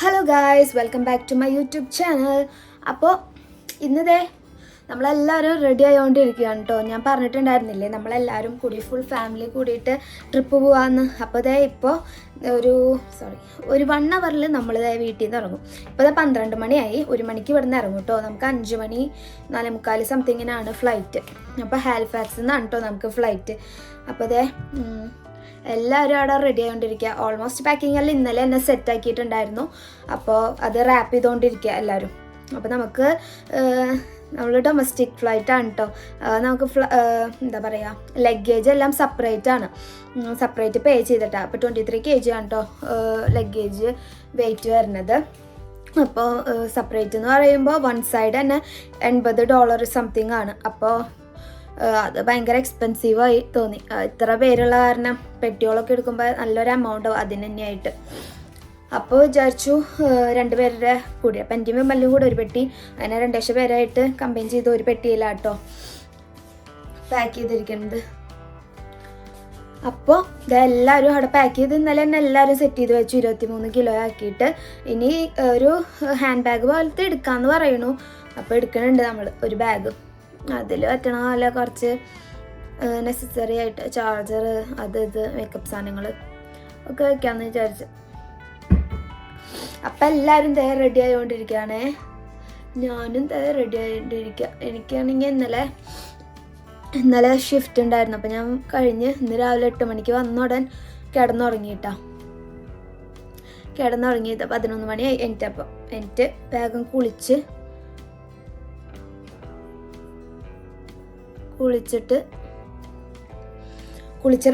Hello guys, welcome back to my YouTube channel. അപ്പോൾ ഇന്നതേ നമ്മളെല്ലാവരും റെഡി ആയിക്കൊണ്ടിരിക്കുകയാണ് കേട്ടോ. ഞാൻ പറഞ്ഞിട്ടുണ്ടായിരുന്നില്ലേ നമ്മളെല്ലാവരും കൂടി ഫുൾ ഫാമിലി കൂടിയിട്ട് ട്രിപ്പ് പോകാമെന്ന്. അപ്പോൾ ഇതേ ഇപ്പോൾ ഒരു 1 ഹവറിൽ നമ്മൾ വീട്ടിൽ നിന്ന് ഇറങ്ങും. ഇപ്പോൾ 12 മണിയായി. 1 മണിക്ക് ഇവിടെ നിന്ന് ഇറങ്ങും കേട്ടോ. നമുക്ക് 5 മണി 4:45 സംതിങ്ങിനാണ് ഫ്ലൈറ്റ്. അപ്പോൾ ഹാലിഫാക്സിൽ നിന്നാണ് കേട്ടോ നമുക്ക് ഫ്ലൈറ്റ്. അപ്പോൾ ഇതേ എല്ലാവരും അവിടെ റെഡി ആയിക്കൊണ്ടിരിക്കുക. ഓൾമോസ്റ്റ് പാക്കിംഗ് എല്ലാം ഇന്നലെ തന്നെ സെറ്റ് ആക്കിയിട്ടുണ്ടായിരുന്നു. അപ്പോൾ അത് റാപ്പ് ചെയ്തുകൊണ്ടിരിക്കുക എല്ലാവരും. അപ്പോൾ നമുക്ക് നമ്മൾ ഡൊമസ്റ്റിക് ഫ്ലൈറ്റാണ് കേട്ടോ. നമുക്ക് എന്താ പറയുക, ലഗേജ് എല്ലാം സെപ്പറേറ്റ് പേ ചെയ്തിട്ടാണ്. അപ്പോൾ 23 kg ആണ് കേട്ടോ ലഗേജ് വെയിറ്റ് വരുന്നത്. അപ്പോൾ സെപ്പറേറ്റ് എന്ന് പറയുമ്പോൾ വൺ സൈഡ് തന്നെ $80 സംതിങ് ആണ്. അപ്പോൾ അത് ഭയങ്കര എക്സ്പെൻസീവായി തോന്നി. ഇത്ര പേരുള്ള കാരണം പെട്ടികളൊക്കെ എടുക്കുമ്പോൾ നല്ലൊരു എമൗണ്ട് ആവും അതിന് തന്നെയായിട്ട്. അപ്പോൾ വിചാരിച്ചു 2 പേരുടെ കൂടി. അപ്പം എൻ്റെ വിമലിനും കൂടെ ഒരു പെട്ടി, അങ്ങനെ 2 പേരായിട്ട് കമ്പൈൻ ചെയ്ത് ഒരു പെട്ടിയിലാണ് കേട്ടോ പാക്ക് ചെയ്തിരിക്കുന്നത്. അപ്പോൾ ഇതെല്ലാവരും അവിടെ പാക്ക് ചെയ്ത് ഇന്നലെ തന്നെ എല്ലാവരും സെറ്റ് ചെയ്ത് വെച്ചു. 23 കിലോ ആക്കിയിട്ട് ഇനി ഒരു ഹാൻഡ് ബാഗ് പോലത്തെ എടുക്കാമെന്ന് പറയണു. അപ്പോൾ എടുക്കണുണ്ട് നമ്മൾ ഒരു ബാഗ്. അതിൽ പറ്റണ പോലെ കുറച്ച് നെസസറി ആയിട്ട് ചാർജർ, ഇത് മേക്കപ്പ് സാധനങ്ങൾ ഒക്കെ വയ്ക്കാമെന്ന് വിചാരിച്ചു. അപ്പം എല്ലാവരും റെഡി ആയിക്കൊണ്ടിരിക്കുകയാണേ. ഞാനും റെഡി ആയിക്കൊണ്ടിരിക്കുക. എനിക്കാണെങ്കിൽ ഇന്നലെ ഷിഫ്റ്റ് ഉണ്ടായിരുന്നു. അപ്പം ഞാൻ കഴിഞ്ഞ് ഇന്ന് രാവിലെ 8 മണിക്ക് വന്ന ഉടൻ കിടന്നുറങ്ങിയിട്ടാ. കിടന്നുറങ്ങിയത് 11 മണിയായി. എനിക്ക് വേഗം കുളിച്ച്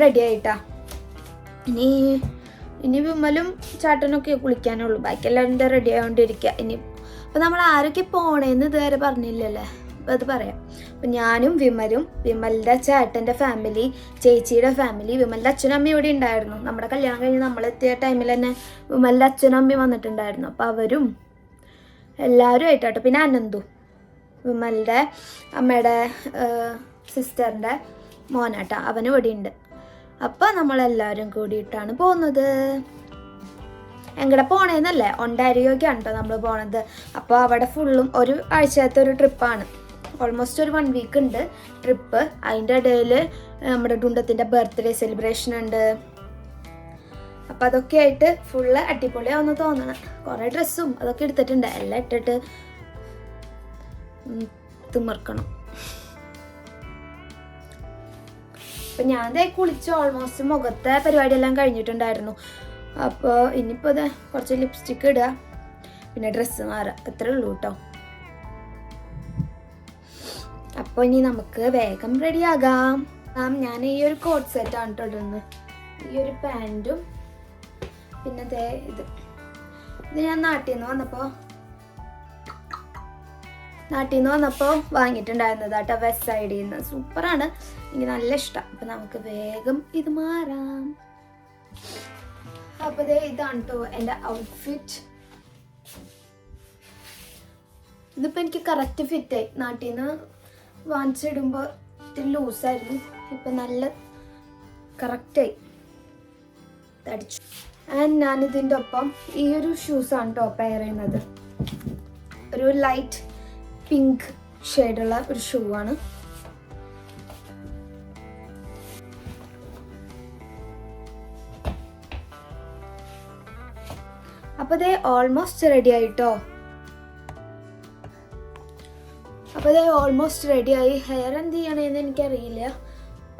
റെഡി ആയിട്ടാ. ഇനി വിമലും ചാട്ടനൊക്കെ കുളിക്കാനുള്ളൂ. ബാക്കി എല്ലാവരും റെഡി ആയിക്കൊണ്ടിരിക്കുക. ഇനി അപ്പം നമ്മൾ ആരൊക്കെ പോണേന്ന് ഇതുവരെ പറഞ്ഞില്ലല്ലേ, അപ്പം അത് പറയാം. അപ്പം ഞാനും വിമലും, വിമലിൻ്റെ ചേട്ടൻ്റെ ഫാമിലി, ചേച്ചിയുടെ ഫാമിലി, വിമലിൻ്റെ അച്ഛനും അമ്മയും ഇവിടെ ഉണ്ടായിരുന്നു. നമ്മുടെ കല്യാണം കഴിഞ്ഞ് നമ്മളെത്തിയ ടൈമിൽ തന്നെ വിമലിൻ്റെ അച്ഛനും അമ്മയും വന്നിട്ടുണ്ടായിരുന്നു. അപ്പോൾ അവരും എല്ലാവരും ആയിട്ടോ. പിന്നെ അനന്തു, വിമലിൻ്റെ അമ്മയുടെ സിസ്റ്ററിൻ്റെ മോനാട്ടാ, അവന് ഇവിടെ ഉണ്ട്. അപ്പോൾ നമ്മളെല്ലാവരും കൂടിയിട്ടാണ് പോകുന്നത്. എങ്ങടെ പോണേന്നല്ലേ, ഒണ്ടാരിയോക്കാണ് കേട്ടോ നമ്മൾ പോണത്. അപ്പോൾ അവിടെ ഫുള്ളും ഒരു ആഴ്ചത്തെ ഒരു ട്രിപ്പാണ്. ഓൾമോസ്റ്റ് ഒരു 1 വീക്ക് ഉണ്ട് ട്രിപ്പ്. അതിൻ്റെ ഇടയിൽ നമ്മുടെ ഡുണ്ടത്തിൻ്റെ ബർത്ത്ഡേ സെലിബ്രേഷൻ ഉണ്ട്. അപ്പം അതൊക്കെ ആയിട്ട് ഫുള്ള് അടിപൊളിയാവുമെന്ന് തോന്നണം. കുറേ ഡ്രസ്സും അതൊക്കെ എടുത്തിട്ടുണ്ട്. എല്ലാം ഇട്ടിട്ട് തിമിർക്കണം. അപ്പം ഞാൻ കുളിച്ച് ഓൾമോസ്റ്റ് മുഖത്തെ പരിപാടിയെല്ലാം കഴിഞ്ഞിട്ടുണ്ടായിരുന്നു. അപ്പോൾ ഇനിയിപ്പോൾ കുറച്ച് ലിപ്സ്റ്റിക്ക് ഇടുക, പിന്നെ ഡ്രസ്സ് മാറുക, അത്രേ ഉള്ളൂ കേട്ടോ. അപ്പോൾ ഇനി നമുക്ക് വേഗം റെഡിയാകാം. ഞാൻ ഈ ഒരു കോട്ട് സെറ്റാണ് കേട്ടോ ഇടുന്നത്. ഈ ഒരു പാൻറ്റും പിന്നെ ഇത് ഞാൻ നാട്ടിൽ നിന്ന് വന്നപ്പോൾ വാങ്ങിയിട്ടുണ്ടായിരുന്നത് കേട്ടോ, വെസ്റ്റ് സൈഡിൽ നിന്ന്. സൂപ്പറാണ്, എനിക്ക് നല്ല ഇഷ്ടം. അപ്പം നമുക്ക് വേഗം ഇത് മാറാം. അപ്പോൾ ഇതാണ് കേട്ടോ എൻ്റെ ഔട്ട്ഫിറ്റ്. ഇതിപ്പോൾ എനിക്ക് കറക്റ്റ് ഫിറ്റായി. നാട്ടിൽ നിന്ന് വാങ്ങിച്ചിടുമ്പോൾ ഇത്തിരി ലൂസായിരുന്നു. ഇപ്പം നല്ല കറക്റ്റായി തടിച്ചു. ആൻഡ് ഞാനിതിൻ്റെ ഒപ്പം ഈ ഒരു ഷൂസാണ് കേട്ടോ പെയർ ചെയ്യുന്നത്. ഒരു ലൈറ്റ് പിങ്ക് ഷെയ്ഡുള്ള ഒരു ഷൂ ആണ്. അപ്പോൾ ഓൾമോസ്റ്റ് റെഡി ആയിട്ടോ. ഹെയർ എന്ത് ചെയ്യണേന്ന് എനിക്കറിയില്ല.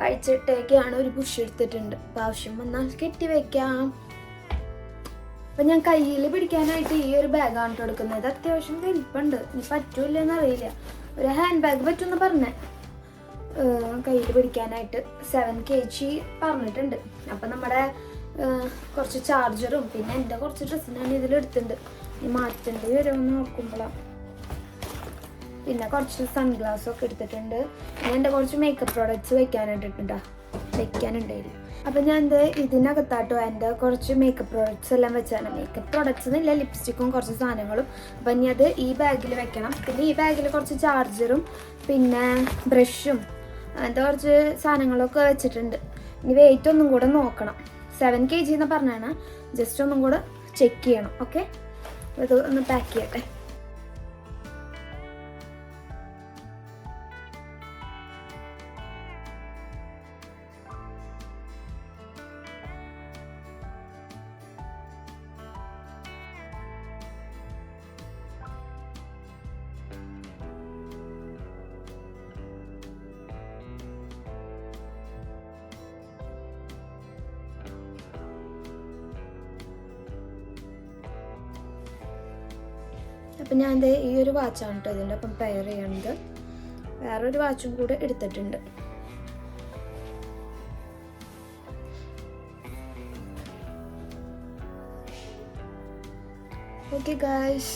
പഴിച്ചിട്ടേക്കാണ് ഒരു പുഷ് എടുത്തിട്ടുണ്ട്. അപ്പോൾ ആവശ്യം വന്നാൽ കെട്ടി വയ്ക്കാം. അപ്പം ഞാൻ കയ്യിൽ പിടിക്കാനായിട്ട് ഈ ഒരു ബാഗാണ് കേട്ടോ എടുക്കുന്നത്. അത്യാവശ്യം വലിപ്പമുണ്ട്. ഇനി പറ്റൂലെന്ന് അറിയില്ല. ഒരു ഹാൻഡ് ബാഗ് പറ്റുമെന്ന് പറഞ്ഞേ കയ്യിൽ പിടിക്കാനായിട്ട്. 7 kg പറഞ്ഞിട്ടുണ്ട്. അപ്പം നമ്മുടെ കുറച്ച് ചാർജറും പിന്നെ എൻ്റെ കുറച്ച് ഡ്രസ്സിനാണ് ഇതിലെടുത്തിട്ടുണ്ട്. ഈ മാറ്റേണ്ടി വരുമെന്ന് നോക്കുമ്പോഴാണ്. പിന്നെ കുറച്ച് സൺഗ്ലാസ്സൊക്കെ എടുത്തിട്ടുണ്ട്. പിന്നെ എൻ്റെ കുറച്ച് മേക്കപ്പ് പ്രോഡക്റ്റ്സ് വെക്കാനുണ്ടായിരുന്നു. അപ്പം ഞാൻ ഇതിനകത്താട്ടോ എൻ്റെ കുറച്ച് മേക്കപ്പ് പ്രോഡക്റ്റ്സ് എല്ലാം വെച്ചാണ്. മേക്കപ്പ് പ്രോഡക്റ്റ്സ് എന്നില്ല, ലിപ്സ്റ്റിക്കും കുറച്ച് സാധനങ്ങളും. അപ്പം ഇനി അത് ഈ ബാഗിൽ വെക്കണം. പിന്നെ ഈ ബാഗിൽ കുറച്ച് ചാർജറും പിന്നെ ബ്രഷും അങ്ങനത്തെ കുറച്ച് സാധനങ്ങളൊക്കെ വെച്ചിട്ടുണ്ട്. ഇനി വെയിറ്റ് ഒന്നും കൂടെ നോക്കണം. 7 kg എന്ന് പറഞ്ഞാണ്. ജസ്റ്റ് ഒന്നും കൂടെ ചെക്ക് ചെയ്യണം. ഓക്കെ, ഇത് ഒന്ന് പാക്ക് ചെയ്യട്ടെ. അപ്പം ഞാൻ ഈ ഒരു വാച്ചാണ് കേട്ടോ ഇതിൻ്റെ ഒപ്പം പെയർ ചെയ്യണത്. വേറൊരു വാച്ചും കൂടെ എടുത്തിട്ടുണ്ട്. ഓക്കെ ഗായ്സ്,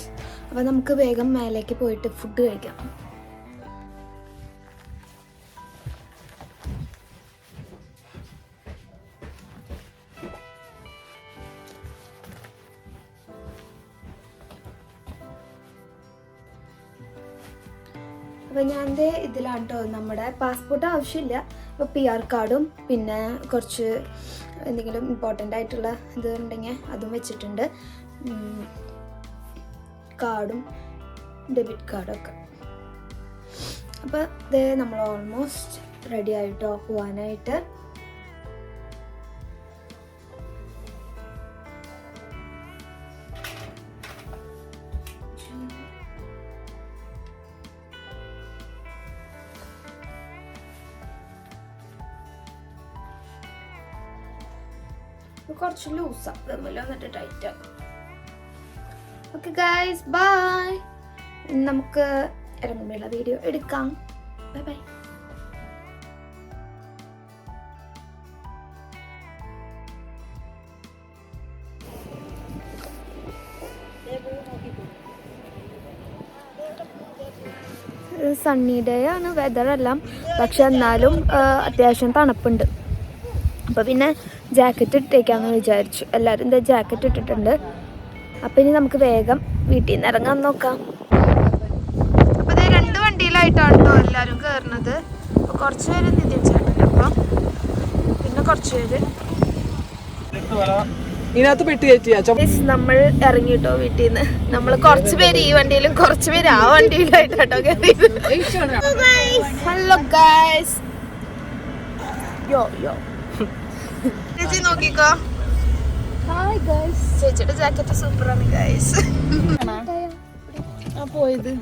അപ്പം നമുക്ക് വേഗം മേലേക്ക് പോയിട്ട് ഫുഡ് കഴിക്കാം. അപ്പം ഞാൻ ഇതിലാണ് കേട്ടോ, നമ്മുടെ പാസ്പോർട്ട് ആവശ്യമില്ല. അപ്പോൾ PR കാർഡും പിന്നെ കുറച്ച് എന്തെങ്കിലും ഇമ്പോർട്ടൻ്റ് ആയിട്ടുള്ള ഇത് ഉണ്ടെങ്കിൽ അതും വെച്ചിട്ടുണ്ട്. കാർഡും ഡെബിറ്റ് കാർഡൊക്കെ. അപ്പോൾ നമ്മൾ ഓൾമോസ്റ്റ് റെഡി ആയിട്ടോ പോവാനായിട്ട്. കുറച്ച് ലൂസാണ്, തമ്മിൽ വന്നിട്ട് ടൈറ്റ് ആക്കും. Okay guys, bye. നമുക്ക് ഇറങ്ങുമ്പോഴുള്ള വീഡിയോ എടുക്കാം. Bye bye. സണ്ണി ഡേ ആണ് വെതറെല്ലാം, പക്ഷെ എന്നാലും അത്യാവശ്യം തണുപ്പുണ്ട്. അപ്പോൾ പിന്നെ ജാക്കറ്റ് ഇട്ടേക്കാമെന്ന് വിചാരിച്ചു. എല്ലാവരും എന്താ ജാക്കറ്റ് ഇട്ടിട്ടുണ്ട്. അപ്പം ഇനി നമുക്ക് വേഗം വീട്ടിൽ നിന്ന് ഇറങ്ങാൻ നോക്കാം. അപ്പോൾ ഇത് 2 വണ്ടിയിലായിട്ടാണ് കേട്ടോ എല്ലാവരും കയറുന്നത്. അപ്പോൾ കുറച്ച് പേര് നിതിച്ചേട്ടൻ്റെ അപ്പം, പിന്നെ കുറച്ച് പേര് ഇതിനകത്ത് പെട്ടി കയറ്റി. നമ്മൾ ഇറങ്ങിട്ടോ വീട്ടിൽ നിന്ന്. നമ്മൾ കുറച്ച് പേര് ഈ വണ്ടിയിലും കുറച്ച് പേര് ആ വണ്ടിയിലായിട്ടോ കയറിയത്. ഹലോ ഗൈസ്, യോ യോ ചേച്ചി നോക്കിക്കോ. ഹായ് ഗൈസ്, ചേച്ചിയുടെ ജാക്കറ്റ് സൂപ്പറാണ് ഗൈസ്. പോയത്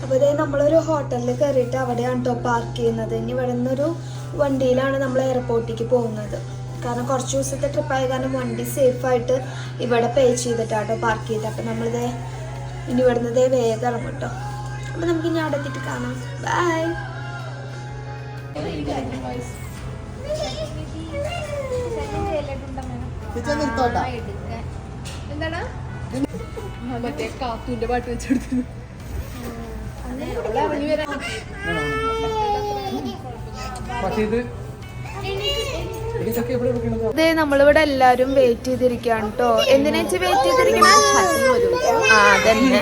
അപ്പോൾ നമ്മളൊരു ഹോട്ടലിൽ കയറിയിട്ട് അവിടെയാണ് കേട്ടോ പാർക്ക് ചെയ്യുന്നത്. ഇനി ഇവിടെ നിന്നൊരു വണ്ടിയിലാണ് നമ്മൾ എയർപോർട്ടിലേക്ക് പോകുന്നത്. കാരണം കുറച്ച് ദിവസത്തെ ട്രിപ്പായ കാരണം വണ്ടി സേഫായിട്ട് ഇവിടെ പേ ചെയ്തിട്ടാട്ടോ പാർക്ക് ചെയ്തത്. അപ്പം നമ്മളിത് ഇനി ഇവിടുന്ന് വേഗം ഇറങ്ങും കേട്ടോ. അപ്പം നമുക്ക് ഇനി അവിടെ എത്തിയിട്ട് കാണാം. ബൈ. എന്താണ് മറ്റേ കാത്തൂന്റെ പാട്ട് വെച്ചെടുത്തു. നമ്മളിവിടെ എല്ലാരും വെയിറ്റ് ചെയ്തിരിക്കുകയാണ് കേട്ടോ. എന്തിനാ വെയിറ്റ് ചെയ്തിരിക്കണേ? ആ അതന്നെ.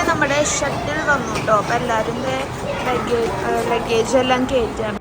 നമ്മുടെ ഷട്ടിൽ വന്നു കേട്ടോ. അപ്പൊ എല്ലാരും ലഗേജ് എല്ലാം കയറ്റാണ്.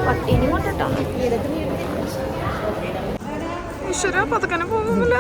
പട്ടിനെ കൊണ്ടിട്ടോ ഈശ്വര പതുക്കനെ പോകുന്നില്ല.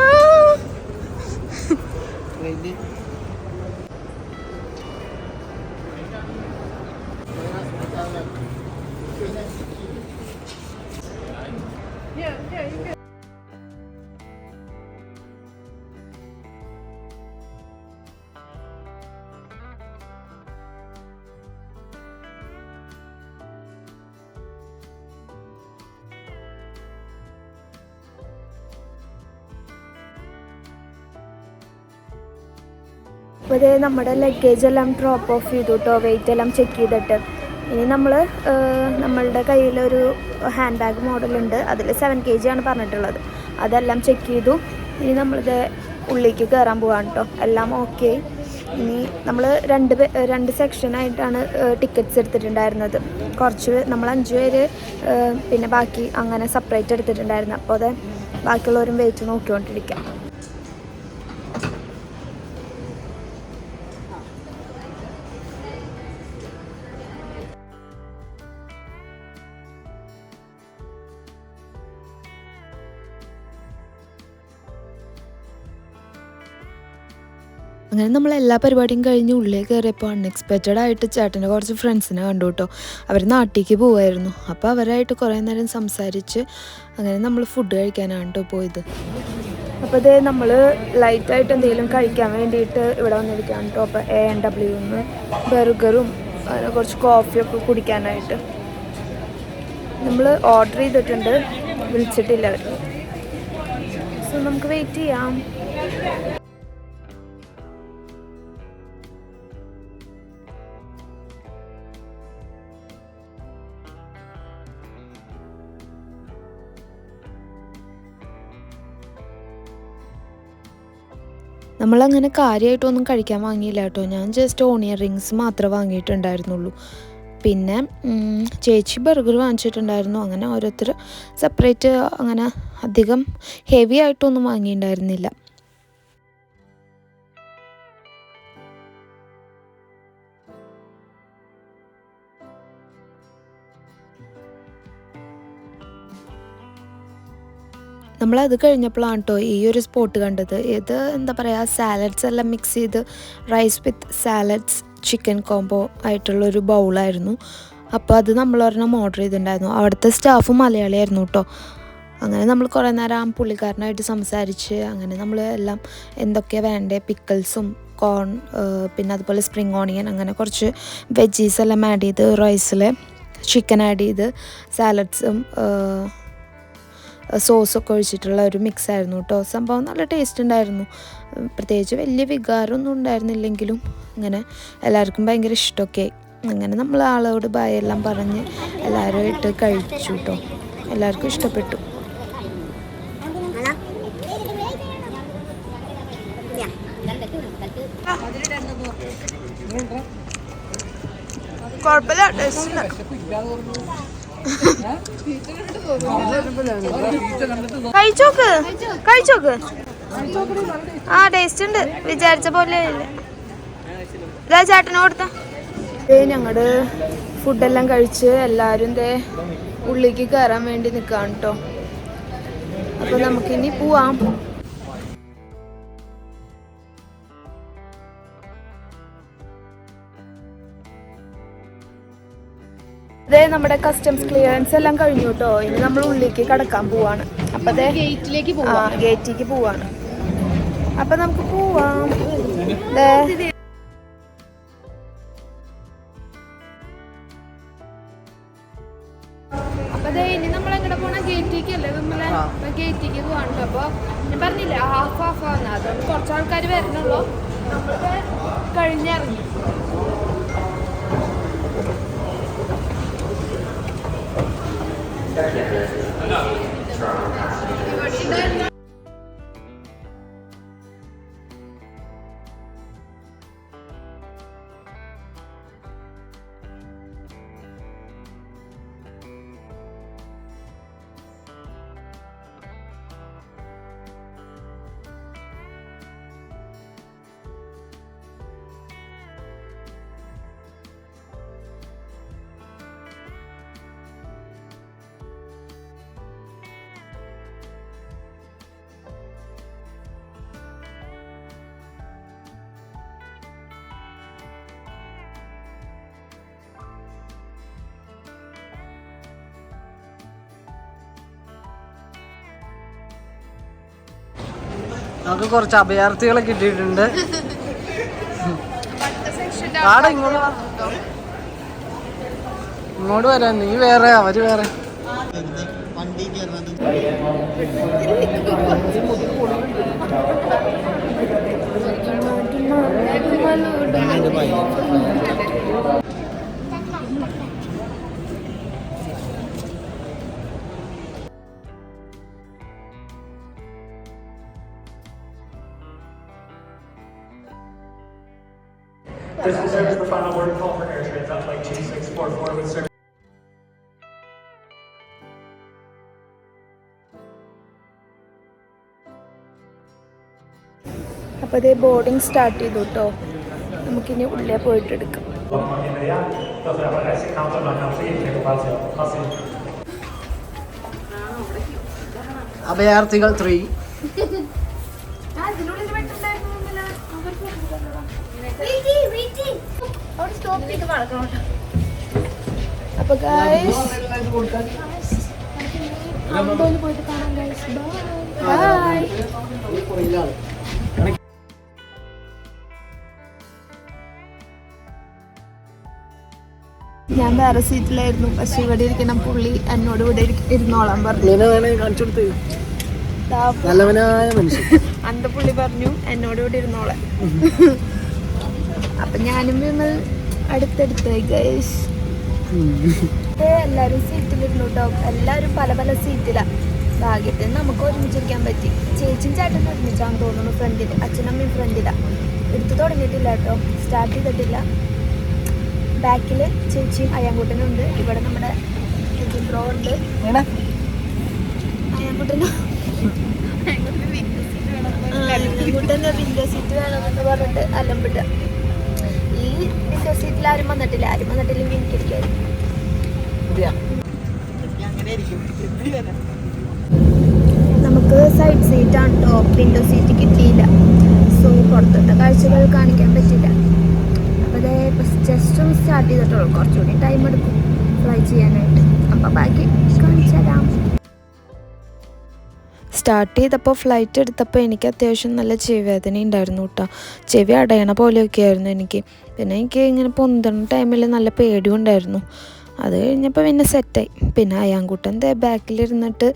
അപ്പോൾ ഇതേ നമ്മുടെ ലഗേജ് എല്ലാം ഡ്രോപ്പ് ഓഫ് ചെയ്തു കേട്ടോ, വെയിറ്റ് എല്ലാം ചെക്ക് ചെയ്തിട്ട്. ഇനി നമ്മൾ നമ്മളുടെ കയ്യിലൊരു ഹാൻഡ് ബാഗ് മോഡലുണ്ട്, അതിൽ 7 kg ആണ് പറഞ്ഞിട്ടുള്ളത്. അതെല്ലാം ചെക്ക് ചെയ്തു. ഇനി നമ്മളിത് ഉള്ളിലേക്ക് കയറാൻ പോവാണ് കേട്ടോ. എല്ലാം ഓക്കെ. ഇനി നമ്മൾ രണ്ട് സെക്ഷനായിട്ടാണ് ടിക്കറ്റ്സ് എടുത്തിട്ടുണ്ടായിരുന്നത്. കുറച്ച് നമ്മൾ 5 പേര് പിന്നെ ബാക്കി അങ്ങനെ സെപ്പറേറ്റ് എടുത്തിട്ടുണ്ടായിരുന്നു. അപ്പോൾ അത് ബാക്കിയുള്ളവരും വെയിറ്റ് നോക്കിക്കൊണ്ടിരിക്കാം. അങ്ങനെ നമ്മൾ എല്ലാ പരിപാടിയും കഴിഞ്ഞ് ഉള്ളിൽ കയറിയപ്പോൾ അൺഎക്സ്പെക്റ്റഡ് ആയിട്ട് ചേട്ടൻ്റെ കുറച്ച് ഫ്രണ്ട്സിനെ കണ്ടു കേട്ടോ. അവർ നാട്ടിലേക്ക് പോവായിരുന്നു. അപ്പോൾ അവരായിട്ട് കുറേ നേരം സംസാരിച്ച് അങ്ങനെ നമ്മൾ ഫുഡ് കഴിക്കാനാണ് കേട്ടോ പോയത്. അപ്പോൾ ഇത് നമ്മൾ ലൈറ്റായിട്ട് എന്തെങ്കിലും കഴിക്കാൻ വേണ്ടിയിട്ട് ഇവിടെ വന്നിരിക്കുകയാണ് കേട്ടോ. അപ്പോൾ A&W ബർഗറും കുറച്ച് കോഫിയൊക്കെ കുടിക്കാനായിട്ട് നമ്മൾ ഓർഡർ ചെയ്തിട്ടുണ്ട്. വിളിച്ചിട്ടില്ല അവർ. സോ നമുക്ക് വെയിറ്റ് ചെയ്യാം. നമ്മളങ്ങനെ കാര്യമായിട്ടൊന്നും കഴിക്കാൻ വാങ്ങിയില്ല കേട്ടോ. ഞാൻ ജസ്റ്റ് ഓണിയൻ റിങ്സ് മാത്രമേ വാങ്ങിയിട്ടുണ്ടായിരുന്നുള്ളൂ. പിന്നെ ചേച്ചി ബർഗർ വാങ്ങിച്ചിട്ടുണ്ടായിരുന്നു. അങ്ങനെ ഓരോരുത്തർ സെപ്പറേറ്റ് അങ്ങനെ അധികം ഹെവി ആയിട്ടൊന്നും വാങ്ങിയിട്ടുണ്ടായിരുന്നില്ല. നമ്മളത് കഴിഞ്ഞപ്പോഴാണ് കേട്ടോ ഈ ഒരു സ്പോട്ട് കണ്ടത്. ഇത് എന്താ പറയുക, സാലഡ്സ് എല്ലാം മിക്സ് ചെയ്ത് rice with salads chicken combo ആയിട്ടുള്ളൊരു ബൗളായിരുന്നു. അപ്പോൾ അത് നമ്മളൊരെണ്ണം ഓർഡർ ചെയ്തിട്ടുണ്ടായിരുന്നു. അവിടുത്തെ സ്റ്റാഫ് മലയാളിയായിരുന്നു കേട്ടോ. അങ്ങനെ നമ്മൾ കുറേ നേരം ആ പുള്ളിക്കാരനായിട്ട് സംസാരിച്ച് അങ്ങനെ നമ്മൾ എല്ലാം എന്തൊക്കെയാണ് വേണ്ടത്, പിക്കിൾസും കോൺ പിന്നെ അതുപോലെ സ്പ്രിങ് ഓണിയൻ അങ്ങനെ കുറച്ച് വെജീസ് എല്ലാം ആഡ് ചെയ്ത് റൈസിൽ ചിക്കൻ ആഡ് ചെയ്ത് സാലഡ്സും സോസൊക്കെ ഒഴിച്ചിട്ടുള്ള ഒരു മിക്സ് ആയിരുന്നു കേട്ടോ. സംഭവം നല്ല ടേസ്റ്റ് ഉണ്ടായിരുന്നു. പ്രത്യേകിച്ച് വലിയ വികാരമൊന്നും ഉണ്ടായിരുന്നില്ലെങ്കിലും അങ്ങനെ എല്ലാവർക്കും ഭയങ്കര ഇഷ്ടമൊക്കെ. അങ്ങനെ നമ്മൾ ആളോട് ബായ് എല്ലാം പറഞ്ഞ് എല്ലാവരുമായിട്ട് കഴിച്ചു കേട്ടോ. എല്ലാവർക്കും ഇഷ്ടപ്പെട്ടു. കുഴപ്പമില്ല, ടേസ്റ്റ് കഴിച്ചോക്ക്. ആ ടേസ്റ്റ് ഉണ്ട്, വിചാരിച്ച പോലെ ഇതാ ചേട്ടന് കൊടുത്ത. ഞങ്ങള് ഫുഡെല്ലാം കഴിച്ച് എല്ലാവരും ഉള്ളിലേക്ക് കയറാൻ വേണ്ടി നിൽക്കുകയാണ് കേട്ടോ. അപ്പൊ നമുക്കിനി പോവാം. ഇതേ നമ്മുടെ കസ്റ്റംസ് ക്ലിയറൻസ് എല്ലാം കഴിഞ്ഞു കേട്ടോ. ഇനി നമ്മൾ ഉള്ളിലേക്ക് കടക്കാൻ പോവാണ്. അപ്പൊ ഗേറ്റിലേക്ക് പോവാണ്. അപ്പൊ നമുക്ക് പോവാം. അപ്പൊ ഇനി നമ്മൾ എങ്ങനെ പോണ ഗേറ്റിലേക്ക് അല്ലേ, നമ്മളെ ഗേറ്റിലേക്ക് പോവാണ്. അപ്പൊ ഞാൻ പറഞ്ഞില്ലേ ഹാഫ് ആണ്, അതുകൊണ്ട് കുറച്ച് ആൾക്കാർ വരുന്നുള്ളൂ. നമ്മൾക്ക് കഴിഞ്ഞിറങ്ങി. നമുക്ക് കുറച്ച് അഭയാർത്ഥികളെ കിട്ടിയിട്ടുണ്ട്. ആടെ ഇങ്ങോട്ട് വരാൻ, നീ വേറെ അവര് വേറെ. This will serve as the final word call for air trains on flight 2644 with service. അപ്പോൾ അതേ ബോർഡിങ് സ്റ്റാർട്ട് ചെയ്തു കേട്ടോ. നമുക്കിനി ഉള്ളിൽ പോയിട്ട് എടുക്കാം. അഭയാർത്ഥികൾ 3. അപ്പൊ പോയിട്ട് കാണാം ഗൈസ്. ബൈ. ഞാൻ വേറെ സീറ്റിലായിരുന്നു, പക്ഷെ ഇവിടെ ഇരിക്കണം പുള്ളി എന്നോട് ഇവിടെ ഇരുന്നോളാൻ പറഞ്ഞു. അന്ത പുള്ളി പറഞ്ഞു എന്നോട് ഇവിടെ ഇരുന്നോളാൻ. അപ്പൊ ഞാനും ഞങ്ങൾ അടുത്തടുത്തായി ഗൈസ്. എല്ലാരും സീറ്റിലിരുന്നു കേട്ടോ. എല്ലാരും പല പല സീറ്റിലാ. ഭാഗ്യത്തിന് നമുക്ക് ഒരുമിച്ചിരിക്കാൻ പറ്റി. ചേച്ചിയും ചേട്ടനും ഒരുമിച്ചാന്ന് തോന്നുന്നു ഫ്രണ്ടില്. അച്ഛനമ്മയും ഫ്രണ്ടിലാ. എടുത്തു തുടങ്ങിയിട്ടില്ല കേട്ടോ, സ്റ്റാർട്ട് ചെയ്തിട്ടില്ല. ബാക്കിൽ ചേച്ചിയും അയ്യാൻകുട്ടനുണ്ട്. ഇവിടെ നമ്മുടെ ബ്രോ ഉണ്ട്. അയ്യാൻകുട്ടന് വിൻഡോ സീറ്റ് വേണമെന്ന് പറഞ്ഞിട്ട് അലമ്പിട്ട. ഈ വിൻഡോ സീറ്റിൽ ആരും വന്നിട്ടില്ല. എനിക്കിരിക്കായിരുന്നു. നമുക്ക് സൈഡ് സീറ്റാണ് കേട്ടോ, വിൻഡോ സീറ്റ് കിട്ടിയില്ല. സോ പുറത്തത്തെ കാഴ്ചകൾ കാണിക്കാൻ പറ്റില്ല. അപ്പോൾ അതേ ജസ്റ്റ് ഒന്ന് സ്റ്റാർട്ട് ചെയ്തിട്ടുള്ളൂ. കുറച്ചുകൂടി ടൈം എടുക്കും ഫ്ലൈ ചെയ്യാനായിട്ട്. അപ്പോൾ ബാക്കി കാണിച്ചു തരാം. സ്റ്റാർട്ട് ചെയ്തപ്പോൾ ഫ്ലൈറ്റ് എടുത്തപ്പോൾ എനിക്ക് അത്യാവശ്യം നല്ല ചെവി വേദന ഉണ്ടായിരുന്നു കേട്ടോ. ചെവി അടയണ പോലെയൊക്കെ ആയിരുന്നു എനിക്ക്. പിന്നെ എനിക്ക് ഇങ്ങനെ പൊന്തണ ടൈമിൽ നല്ല പേടിയും ഉണ്ടായിരുന്നു. അത് കഴിഞ്ഞപ്പോൾ പിന്നെ സെറ്റായി. പിന്നെ അയ്യാൻകുട്ടൻ ബാക്കിലിരുന്നിട്ട്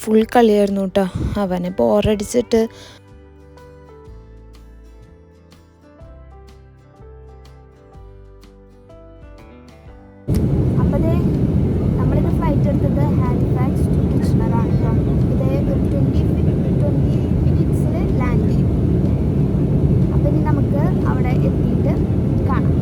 ഫുൾ കളിയായിരുന്നു കേട്ടോ. അവനെ ബോറടിച്ചിട്ട് അപ്പോഴേ നമ്മളിത് ഫ്ലൈറ്റ് എടുത്തത് ഹാലിഫാക്സ് ടു കിച്ചണറാണ് കേട്ടോ. ഇത് ഒരു 20 മിനിറ്റ്സിൽ ലാൻഡ് ചെയ്യും. അപ്പം ഇനി നമുക്ക് അവിടെ എത്തിയിട്ട് കാണാം.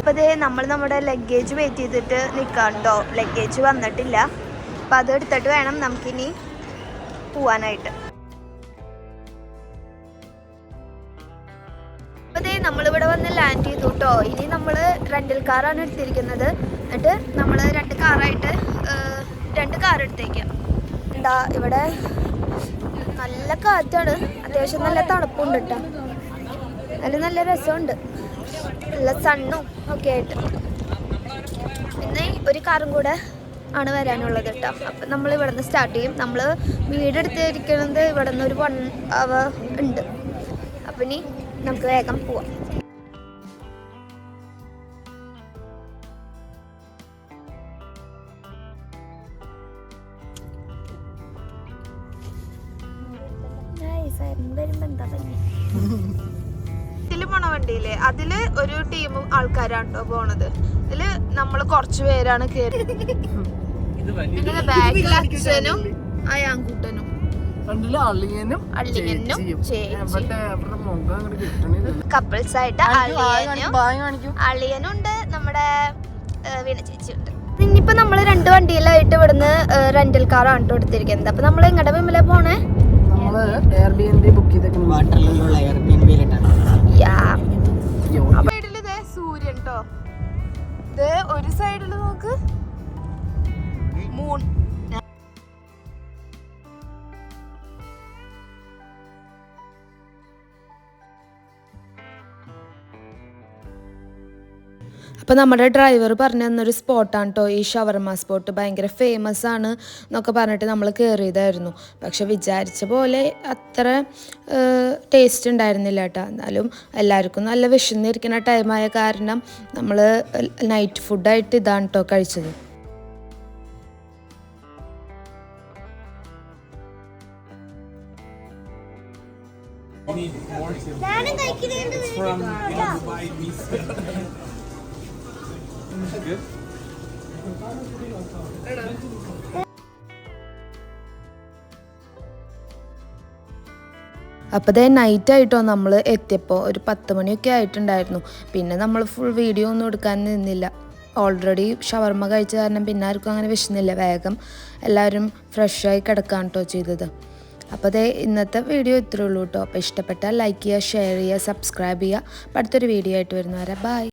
അപ്പോൾ അതേ നമ്മൾ നമ്മുടെ ലഗേജ് വെയിറ്റ് ചെയ്തിട്ട് നിൽക്കാം കേട്ടോ. ലഗേജ് വന്നിട്ടില്ല. അപ്പം അത് എടുത്തിട്ട് വേണം നമുക്കിനി പോവാനായിട്ട്. അപ്പോൾ അതേ നമ്മളിവിടെ വന്ന് ലാൻഡ് ചെയ്തു കേട്ടോ. ഇനി നമ്മൾ റെൻ്റൽ കാറാണ് എടുത്തിരിക്കുന്നത്. എന്നിട്ട് നമ്മൾ 2 കാറായിട്ട് 2 കാർ എടുത്തേക്കാം. എന്താ ഇവിടെ നല്ല കാറ്റാണ്, അത്യാവശ്യം നല്ല തണുപ്പുണ്ട് കേട്ടോ. നല്ല രസമുണ്ട്, നല്ല സണ്ണും ഒക്കെ ആയിട്ട്. പിന്നെ ഒരു കാറും കൂടെ ആണ് വരാനുള്ളത് കേട്ടോ. അപ്പം നമ്മൾ ഇവിടെ നിന്ന് സ്റ്റാർട്ട് ചെയ്യും. നമ്മൾ വീടെടുത്തിരിക്കുന്നത് ഇവിടെ നിന്ന് ഒരു 1 hour ഉണ്ട്. അപ്പം ഇനി നമുക്ക് വേഗം പോവാം. വരുമ്പോ എന്താ തന്നെ പോണ വണ്ടിയില്ലേ, അതില് ഒരു ടീം ആൾക്കാരാണ് കേട്ടോ പോണത്. ഇതില് നമ്മള് കുറച്ചു പേരാണ് കേറി. ബാക്കിൽ അച്ഛനും അയാൻകൂട്ടനും അള്ളിയനും കപ്പിൾസ് ആയിട്ട് അള്ളിയനും ഉണ്ട്, നമ്മുടെ വീണ ചേച്ചി ഉണ്ട്. ഇനിയിപ്പോൾ നമ്മൾ 2 വണ്ടിയിലായിട്ട് ഇവിടുന്ന് റെന്റൽ കാറാണ് കേട്ടോ എടുത്തിരിക്കുന്നത്. അപ്പോൾ നമ്മൾ എങ്ങടെ വിമല പോണേ? നമ്മള് എയർബിഎൻബി ബുക്ക് ചെയ്തേക്കുന്നു വാട്ടറിലുള്ള എയർബിഎൻബിയിലിട്ടാണ്. സൈഡിൽ ഇതേ സൂര്യൻ ട്ടോ. ഇത് ഒരു സൈഡിൽ നോക്ക് മൂൺ. അപ്പോൾ നമ്മുടെ ഡ്രൈവർ പറഞ്ഞു തന്നൊരു സ്പോട്ടാണ് കേട്ടോ ഈ ഷവർമ സ്പോട്ട്. ഭയങ്കര ഫേമസ് ആണ് എന്നൊക്കെ പറഞ്ഞിട്ട് നമ്മൾ കയറിയതായിരുന്നു. പക്ഷെ വിചാരിച്ച പോലെ അത്ര ടേസ്റ്റ് ഉണ്ടായിരുന്നില്ല കേട്ടോ. എന്നാലും എല്ലാവർക്കും നല്ല വിശന്നിരിക്കുന്ന ടൈമായ കാരണം നമ്മൾ നൈറ്റ് ഫുഡായിട്ട് ഇതാണ് കേട്ടോ കഴിച്ചത്. അപ്പോൾ അതേ നൈറ്റായിട്ടോ നമ്മൾ എത്തിയപ്പോൾ ഒരു 10 മണിയൊക്കെ ആയിട്ടുണ്ടായിരുന്നു. പിന്നെ നമ്മൾ ഫുൾ വീഡിയോ ഒന്നും എടുക്കാൻ നിന്നില്ല. ഓൾറെഡി ഷവർമ കഴിച്ച കാരണം പിന്നെ ആർക്കും അങ്ങനെ വിശന്നില്ല. വേഗം എല്ലാവരും ഫ്രഷായി കിടക്കാൻ കേട്ടോ ചെയ്തത്. അപ്പോൾ അതേ ഇന്നത്തെ വീഡിയോ ഇത്രയേ ഉള്ളൂ കേട്ടോ. അപ്പോൾ ഇഷ്ടപ്പെട്ടാൽ ലൈക്ക് ചെയ്യുക, ഷെയർ ചെയ്യുക, സബ്സ്ക്രൈബ് ചെയ്യുക. അപ്പോൾ അടുത്തൊരു വീഡിയോ ആയിട്ട് വരുന്നവരെ ബൈ.